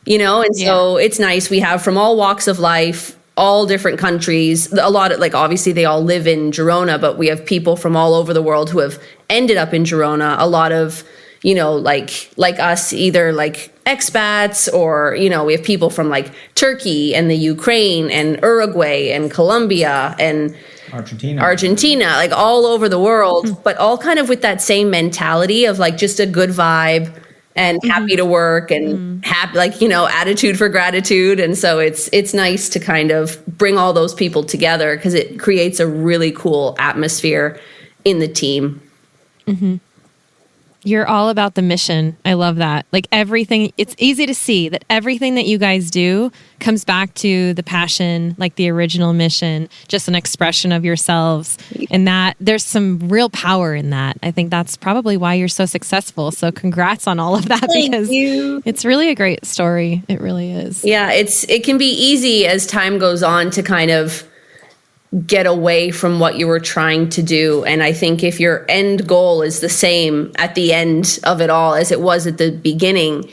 And so it's nice. We have from all walks of life, all different countries, a lot of like, obviously they all live in Girona, but we have people from all over the world who have ended up in Girona. A lot of, like us, either like expats or, we have people from like Turkey and the Ukraine and Uruguay and Colombia and Argentina, like all over the world, but all kind of with that same mentality of like just a good vibe and happy to work and happy, like, attitude for gratitude. And so it's nice to kind of bring all those people together because it creates a really cool atmosphere in the team. Mm-hmm. You're all about the mission. I love that. Like everything, it's easy to see that everything that you guys do comes back to the passion, like the original mission, just an expression of yourselves. And that there's some real power in that. I think that's probably why you're so successful. So congrats on all of that because it's really a great story. It really is. Yeah, it can be easy as time goes on to kind of get away from what you were trying to do. And I think if your end goal is the same at the end of it all as it was at the beginning,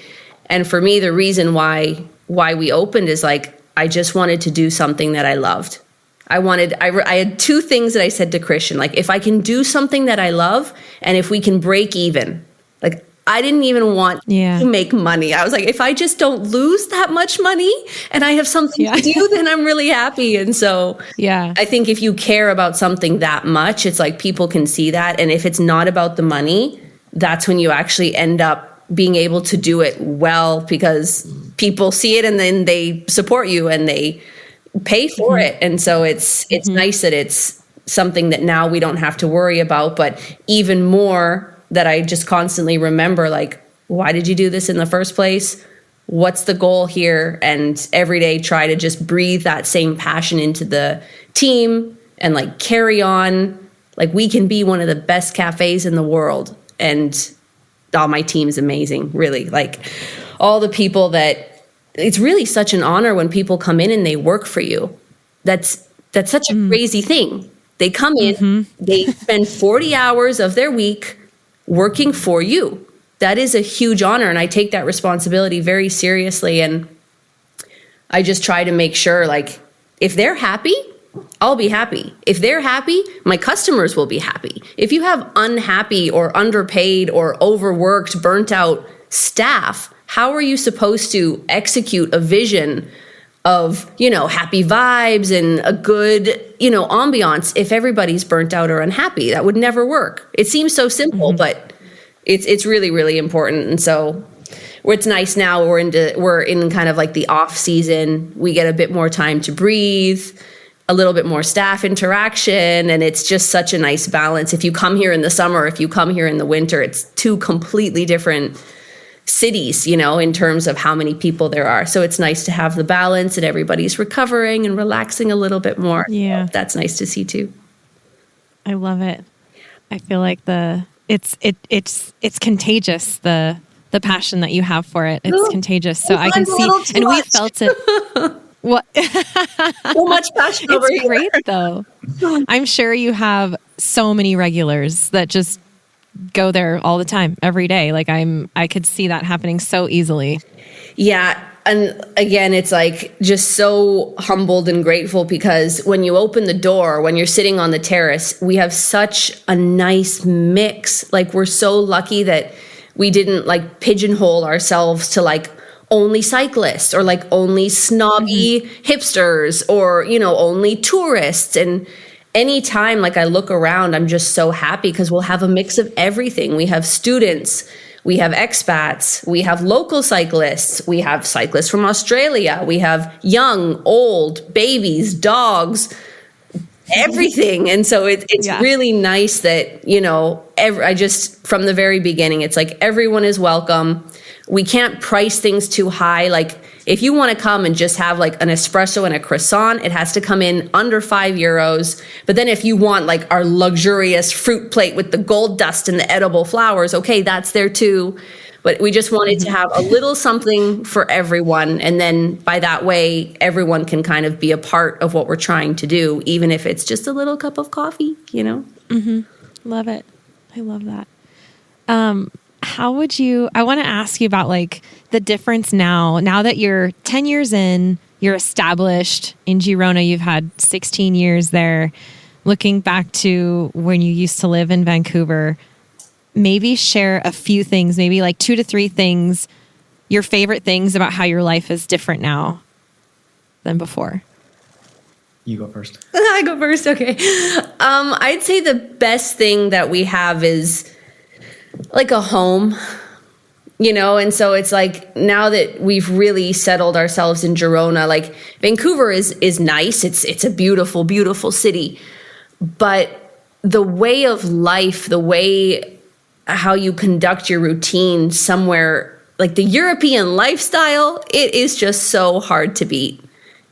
and for me, the reason why we opened is like, I just wanted to do something that I loved. I had two things that I said to Christian, like, if I can do something that I love, and if we can break even, like, I didn't even want to make money. I was like, if I just don't lose that much money and I have something to do, then I'm really happy. And so I think if you care about something that much, it's like people can see that. And if it's not about the money, that's when you actually end up being able to do it well because people see it and then they support you and they pay for it. And so it's nice that it's something that now we don't have to worry about, but even more that I just constantly remember, like, why did you do this in the first place? What's the goal here? And every day try to just breathe that same passion into the team and like carry on. Like we can be one of the best cafes in the world. And my team's amazing, really. Like all the people that, it's really such an honor when people come in and they work for you. That's such a crazy thing. They come in, they spend 40 hours of their week working for you. That is a huge honor. And I take that responsibility very seriously. And I just try to make sure, like, if they're happy, I'll be happy. If they're happy, my customers will be happy. If you have unhappy or underpaid or overworked, burnt out staff, how are you supposed to execute a vision of, happy vibes and a good, ambiance if everybody's burnt out or unhappy? That would never work. It seems so simple, but it's really, really important. And so it's nice now we're in kind of like the off season. We get a bit more time to breathe, a little bit more staff interaction. And it's just such a nice balance. If you come here in the summer, if you come here in the winter, it's two completely different cities, in terms of how many people there are. So it's nice to have the balance and everybody's recovering and relaxing a little bit more. Yeah. So that's nice to see too. I love it. I feel like it's contagious, the passion that you have for it. It's contagious. So I can see, and we felt it. What? So much passion over here. It's great though. I'm sure you have so many regulars that just go there all the time, every day. Like I could see that happening so easily. Yeah. And again, it's like just so humbled and grateful because when you open the door, when you're sitting on the terrace, we have such a nice mix. Like we're so lucky that we didn't like pigeonhole ourselves to like only cyclists or like only snobby hipsters or, you know, only tourists. And anytime like I look around, I'm just so happy because we'll have a mix of everything. We have students, we have expats, we have local cyclists, we have cyclists from Australia, we have young, old, babies, dogs, everything. And so it's really nice that, you know, I just, from the very beginning, it's like everyone is welcome. We can't price things too high. Like if you want to come and just have like an espresso and a croissant, it has to come in under €5. But then if you want like our luxurious fruit plate with the gold dust and the edible flowers, okay, that's there too. But we just wanted to have a little something for everyone. And then by that way, everyone can kind of be a part of what we're trying to do, even if it's just a little cup of coffee, you know? Love it. I love that. How would you, I want to ask you about like the difference now that you're 10 years in, you're established in Girona, you've had 16 years there, looking back to when you used to live in Vancouver, maybe share a few things, maybe like 2 to 3 things, your favorite things about how your life is different now than before. You go first. I go first. Okay. I'd say the best thing that we have is like a home, you know? And so it's like now that we've really settled ourselves in Girona, like Vancouver is nice. It's a beautiful, beautiful city, but the way of life, the way how you conduct your routine somewhere like the European lifestyle, it is just so hard to beat.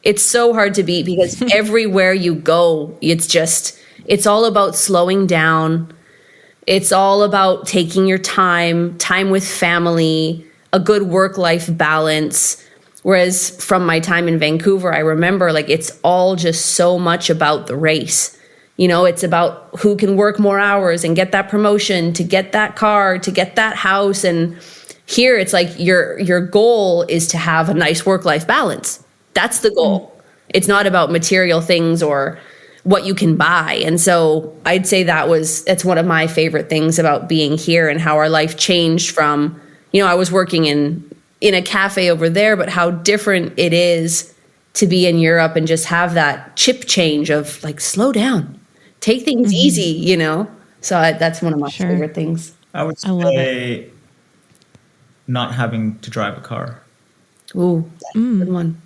It's so hard to beat because everywhere you go, it's all about slowing down. It's all about taking your time with family, a good work-life balance. Whereas from my time in Vancouver, I remember like it's all just so much about the race. You know, it's about who can work more hours and get that promotion, to get that car, to get that house. And here it's like your goal is to have a nice work-life balance. That's the goal. It's not about material things or what you can buy. And so I'd say that's one of my favorite things about being here and how our life changed from, you know, I was working in a cafe over there, but how different it is to be in Europe and just have that chip change of like, slow down, take things easy, you know? So that's one of my favorite things. I would say not having to drive a car. Ooh, that's a good one.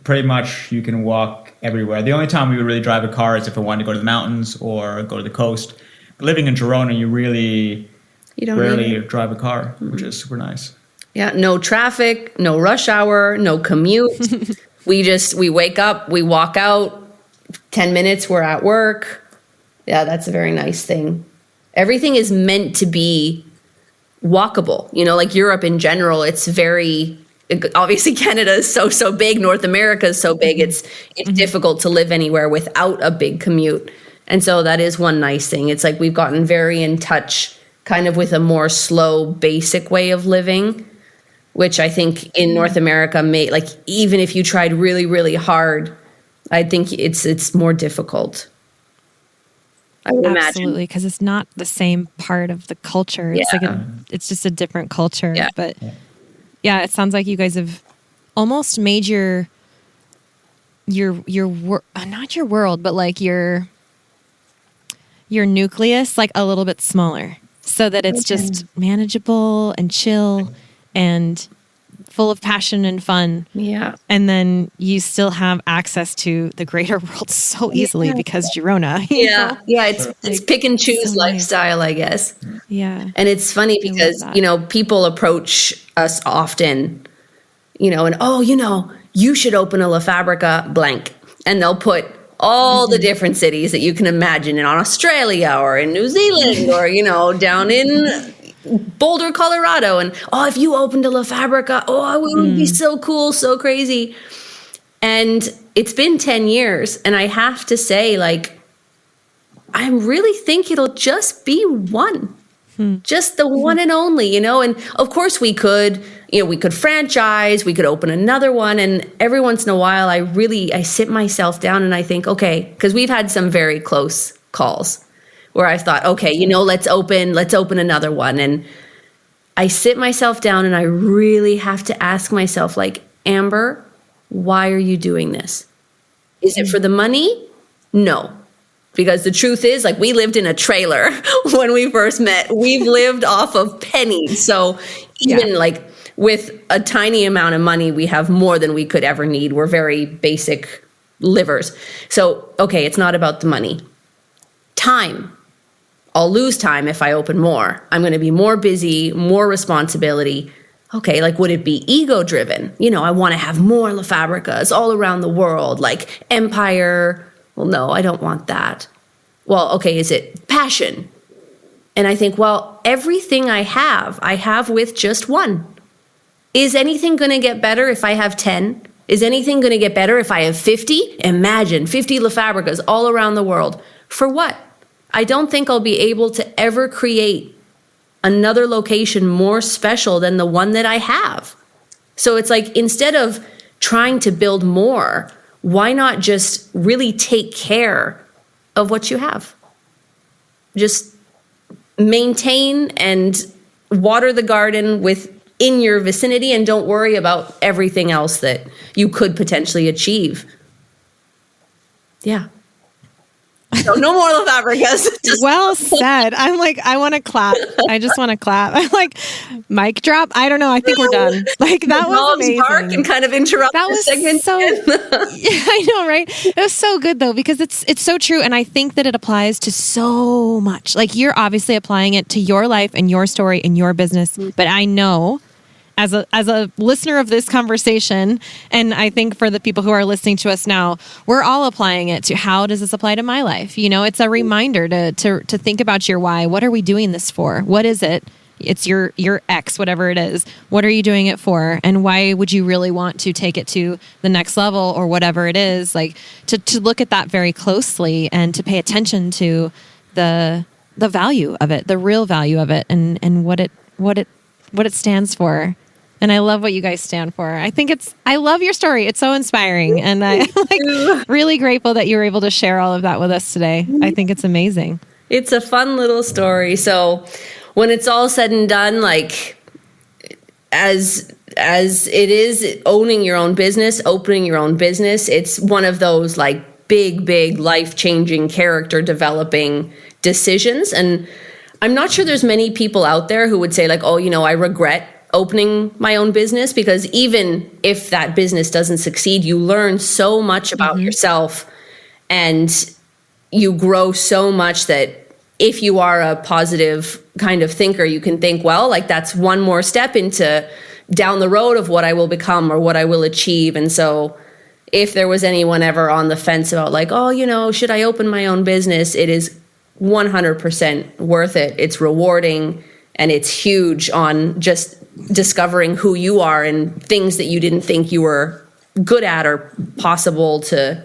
Pretty much you can walk everywhere. The only time we would really drive a car is if I wanted to go to the mountains or go to the coast. But living in Girona, you don't rarely drive a car, which is super nice. Yeah, no traffic, no rush hour, no commute. We wake up, we walk out, 10 minutes, we're at work. Yeah, that's a very nice thing. Everything is meant to be walkable. You know, like Europe in general, obviously Canada is so big, North America is so big, it's difficult to live anywhere without a big commute. And so that is one nice thing. It's like we've gotten very in touch kind of with a more slow, basic way of living, which I think in North America even if you tried really, really hard, I think it's more difficult. I would imagine. Absolutely, because it's not the same part of the culture. It's it's just a different culture. Yeah. But yeah, it sounds like you guys have almost made your not your world, but like your nucleus like a little bit smaller, so that it's just manageable and chill and full of passion and fun. Yeah. And then you still have access to the greater world so easily because Girona. You know? Yeah. It's pick and choose lifestyle, I guess. Yeah. And it's funny because, you know, people approach us often, you know, and, you should open a La Fabrica blank. And they'll put all the different cities that you can imagine in Australia or in New Zealand or, you know, down in Boulder, Colorado. And, if you opened a La Fabrica, it would be so cool, so crazy. And it's been 10 years. And I have to say, like, I really think it'll just be one. Just the one and only, and of course we could franchise, we could open another one. And every once in a while, I sit myself down and I think, okay, because we've had some very close calls where I thought, okay, let's open another one. And I sit myself down and I really have to ask myself, like, Amber, why are you doing this? Is it for the money? No. Because the truth is, like, we lived in a trailer when we first met. We've lived off of pennies. So even like with a tiny amount of money, we have more than we could ever need. We're very basic livers. So, okay, it's not about the money. Time. I'll lose time if I open more. I'm going to be more busy, more responsibility. Okay, like, would it be ego driven? I want to have more La Fabricas all around the world, like empire. Well, no, I don't want that. Well, okay, is it passion? And I think, well, everything I have with just one. Is anything going to get better if I have 10? Is anything going to get better if I have 50? Imagine 50 La Fabricas all around the world. For what? I don't think I'll be able to ever create another location more special than the one that I have. So it's like, instead of trying to build more, why not just really take care of what you have? Just maintain and water the garden within your vicinity, and don't worry about everything else that you could potentially achieve. Yeah. No more La Fabricas. Well said. I'm like, I want to clap. I just want to clap. I'm like, mic drop. I don't know. I think we're done. Like, that was amazing. Bark and kind of interrupt that was segment. So, yeah, I know, right? It was so good though, because it's so true. And I think that it applies to so much. Like, you're obviously applying it to your life and your story and your business. But I know, as a listener of this conversation, and I think for the people who are listening to us now, we're all applying it to, how does this apply to my life? It's a reminder to think about your why. What are we doing this for? What is it? It's your X, whatever it is. What are you doing it for? And why would you really want to take it to the next level, or whatever it is? Like, to look at that very closely and to pay attention to the value of it, the real value of it, and what it stands for. And I love what you guys stand for. I love your story. It's so inspiring. And I'm like really grateful that you were able to share all of that with us today. I think it's amazing. It's a fun little story. So when it's all said and done, like, as it is owning your own business, opening your own business, it's one of those like big life-changing, character developing decisions. And I'm not sure there's many people out there who would say like, oh, I regret opening my own business, because even if that business doesn't succeed, you learn so much about yourself, and you grow so much that if you are a positive kind of thinker, you can think, well, like, that's one more step into down the road of what I will become or what I will achieve. And so if there was anyone ever on the fence about like, oh, should I open my own business? It is 100% worth it. It's rewarding, and it's huge on just discovering who you are and things that you didn't think you were good at or possible to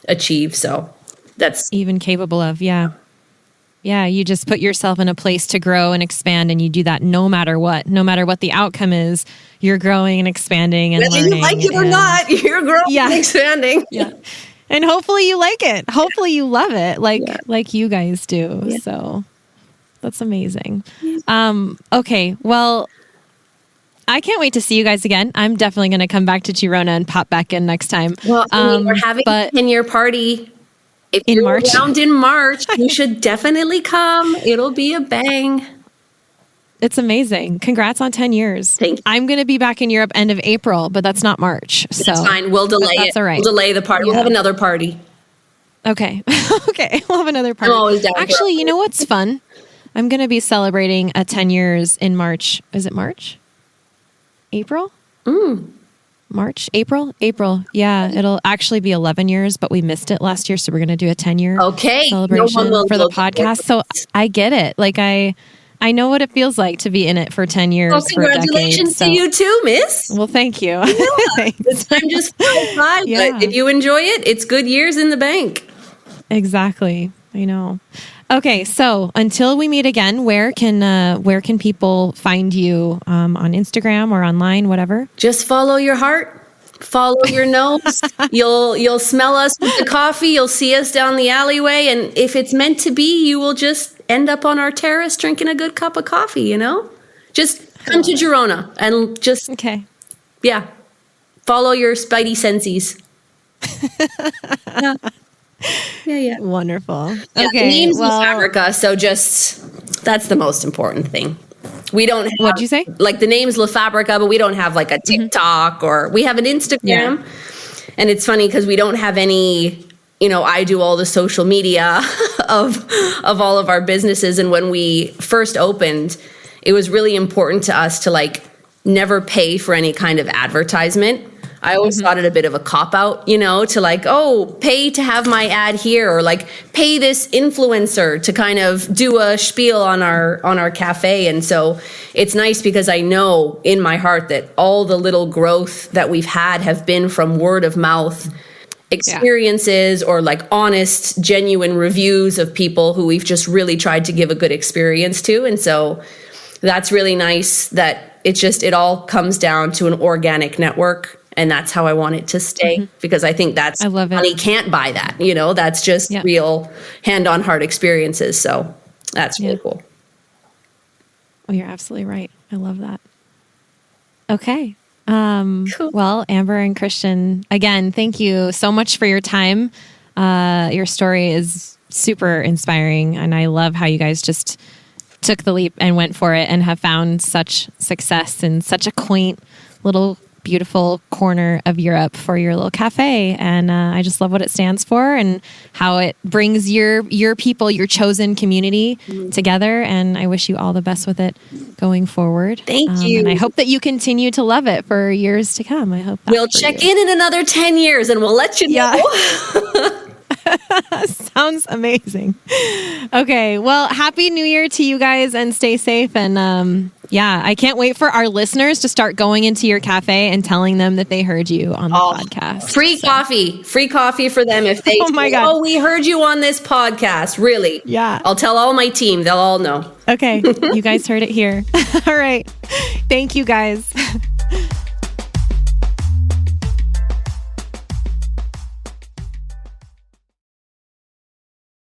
achieve. So that's even capable of. Yeah. Yeah. You just put yourself in a place to grow and expand, and you do that no matter what the outcome is. You're growing and expanding and whether learning. You like it or not, you're growing and expanding. Yeah. And hopefully you like it. Hopefully you love it like you guys do. Yeah. So that's amazing. Okay. Well, I can't wait to see you guys again. I'm definitely going to come back to Girona and pop back in next time. Well, we're having a 10-year party. If you're around in March, you should definitely come. It'll be a bang. It's amazing. Congrats on 10 years. Thank you. I'm going to be back in Europe end of April, but that's not March. That's fine. We'll delay it. That's all right. We'll delay the party. Yeah. We'll have another party. Okay. Okay. We'll have another party. I'm always down. Actually, you know what's fun? I'm going to be celebrating 10 years in March. Is it March? April? March? April? Yeah, it'll actually be 11 years, but we missed it last year, so we're going to do a 10-year celebration for the podcast. So I get it. Like, I know what it feels like to be in it for 10 years. Well, congratulations to you too, miss. Well, thank you. Yeah, the time just flies by, but if you enjoy it, it's good years in the bank. Exactly. I know. Okay, so until we meet again, where can people find you on Instagram or online, whatever? Just follow your heart. Follow your nose. You'll smell us with the coffee. You'll see us down the alleyway. And if it's meant to be, you will just end up on our terrace drinking a good cup of coffee, you know? Just come to Girona and just, yeah, follow your spidey senses. Yeah. Wonderful. Yeah, Okay. the name's LaFabrica, so just, that's the most important thing. We don't have, what'd you say? Like the name's LaFabrica, but we don't have like a TikTok or we have an Instagram. And it's funny because we don't have any, I do all the social media of all of our businesses. And when we first opened, it was really important to us to like never pay for any kind of advertisement. I always thought it a bit of a cop-out, to like, pay to have my ad here, or like pay this influencer to kind of do a spiel on our cafe. And so it's nice because I know in my heart that all the little growth that we've had have been from word of mouth experiences or like honest, genuine reviews of people who we've just really tried to give a good experience to. And so that's really nice that it all comes down to an organic network. And that's how I want it to stay, because I think I love it. Money can't buy that, that's just real hand on heart experiences. So that's really cool. Oh, you're absolutely right. I love that. Okay. Cool. Well, Amber and Christian, again, thank you so much for your time. Your story is super inspiring, and I love how you guys just took the leap and went for it and have found such success in such a quaint little beautiful corner of Europe for your little cafe. And I just love what it stands for and how it brings your people, your chosen community together. And I wish you all the best with it going forward. Thank you. And I hope that you continue to love it for years to come. I hope that we'll check in another 10 years and we'll let you know. Sounds amazing. Okay. Well, happy New Year to you guys and stay safe. And I can't wait for our listeners to start going into your cafe and telling them that they heard you on the podcast. Free coffee for them if they God. We heard you on this podcast. Really? Yeah. I'll tell all my team. They'll all know. Okay. You guys heard it here. All right. Thank you guys.